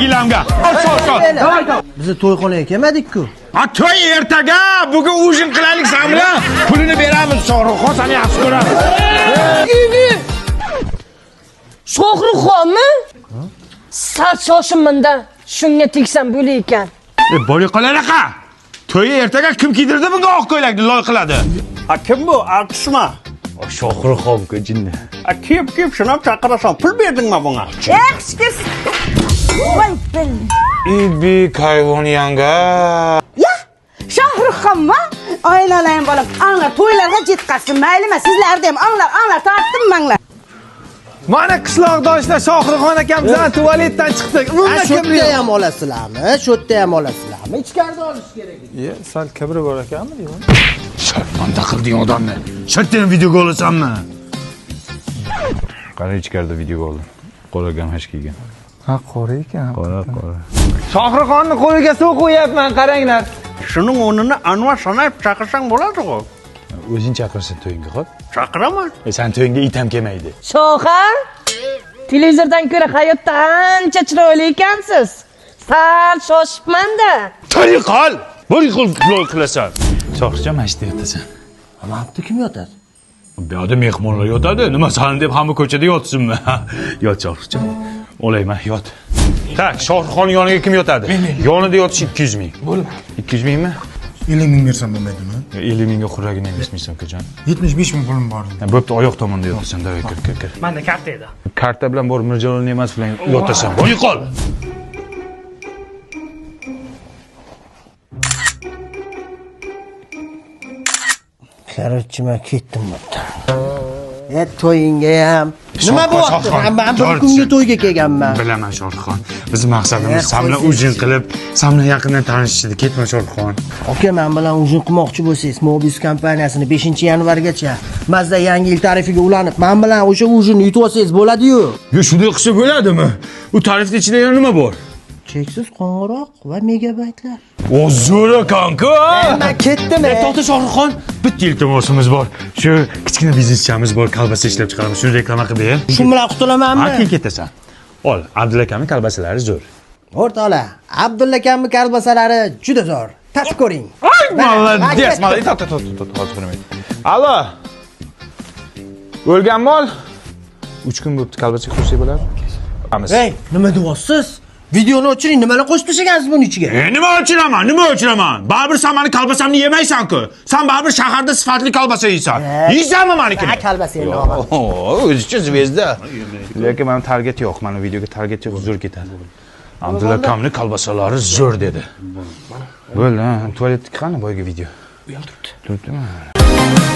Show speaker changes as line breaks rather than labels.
gilamga. Sol.
Bizni to'yxonaga kelmadik-ku.
Ha, to'y ertaga. Bugun ujin qilaylik sen bilan. Pulini beramiz, Shohruxxon, seni yaxshi ko'ramiz.
Shohruxxonmi? Sal shoshimanda. Shunga tegsam bo'lar ekan.
Bo'li qolaraqa. To'y ertaga kim kiydirdi bunga oq ko'ylakni loy qiladi?
Ha, kim bu? Artistmi?
Shohruxxon-ku jinni.
Ha, kiyib shunab chaqirasan. Pul berdingmi bunga?
Yaxshi. Voy bil.
İbi kayvon yanga.
Ya, Shohruxxonmi? Oilalang bolam, anglar to'ylarga yetkazsin. Maylimi, sizlarda ham anglar tortdim manglar.
Mana qishloqdoshlar Shohruxxon akam bilan tualetdan chiqdik. Umuman
Shu yerda ham olasizlarmi? Shu yerda ham olasizlarmi? Ichkarida olish kerak.
Sal kibri bor ekanmi deyman.
Sharmanda qilding odamni. Shartdan videoga olasanmi? Qara ichkarida videoga oldim. Qo'lga hech kelgan.
Ha, qora ekan.
Qora.
Shohruxxonni qo'liga suv qo'yapman, qaranglar.
Shuning o'rnini Anvar sanayib chaqirsang bo'ladi-ku.
O'zing chaqirsin to'yingga, xo'p?
Chaqiraman.
Sen to'yingga it ham kelmaydi.
Shoha? Televizordan ko'ra hayotda ancha chiroyli ekansiz. Sal shoshibman-da.
To'y qol. Bir qil qilasan. Shohruxjon mashta yotasan.
Mana bu kim yotadi?
Bu yerda mehmonlar yotadi. Nima san deb hamma ko'chada yotsinmi? Yot Shohruxjon. Olayman, yot. Tak, Shohruxxon yoniga kim yotadi? Yonida yotish 200 ming.
Bo'ldi.
200 mingmi?
50 ming bersam bo'lmaydimi?
50 mingga xurragini emishmisan, ukajon.
75 ming pulim bor.
Bo'pti, oyoq tomonda yotasan, davay kir.
Menda karta edi.
Karta bilan borib Mirjalolning emas bilan yotasan. Bo'y qol.
Qarorchi, men ketdim bo'pti. To'yingga ham. Nima bo'pti? Men bir kunga to'yga kelganman.
Bilaman Shohruxxon. Bizning maqsadimiz sen bilan ujin qilib, sen bilan yaqindan tanishishdi. Ketma Shohruxxon.
Aka, men bilan ujin qilmoqchi bo'lsangiz, Mobius kompaniyasini 5-yanvargacha Mazda yangi yil tarifiga ulanib, men bilan o'sha ujinni yutib olsangiz bo'ladi-yu.
Yo, shunday qilsa bo'ladimi? U tarifning ichida yana nima bor?
Cheksiz qo'ng'iroq va megabaytlar.
O zo'ra kanka.
Men ketdim.
To'xta Shohruxxon, bitta iltimosimiz bor. Shu kichkina bizneschamiz bor, kolbasa ishlab chiqaramiz. Shuni reklama qilib ber.
Shu bilan qutulamanmi?
Keyin ketasan. Ol, Abdulla akamning kolbasalari zo'r.
O'rtoqlar, Abdulla akamning kolbasalari juda zo'r. Tatib ko'ring.
Молодец, молодец. To'xta. Allo. O'lgan mol 3 kun bo'pti, kolbasa qo'ysak bo'ladi?
Hey, nima deyapsiz? Videoni o'chiring, nimalar qo'shib tashlagansiz buning ichiga?
Nima o'chiraman? Baribir sen meni kolbasamni yemaysan-ku. Sen baribir shaharda sifatli kolbasa yeysan. Yeysanmi menikini?
Ha, kolbasa endi olma.
O'zicha zvezda. Lekin men target yo'q, mana videoga target yo'q, zo'r ketadi. Abdulla akamning kolbasalari zo'r dedi. Bo'ldi, tualetga qani boyagi video? Bu yoq turibdi. Turibdimi?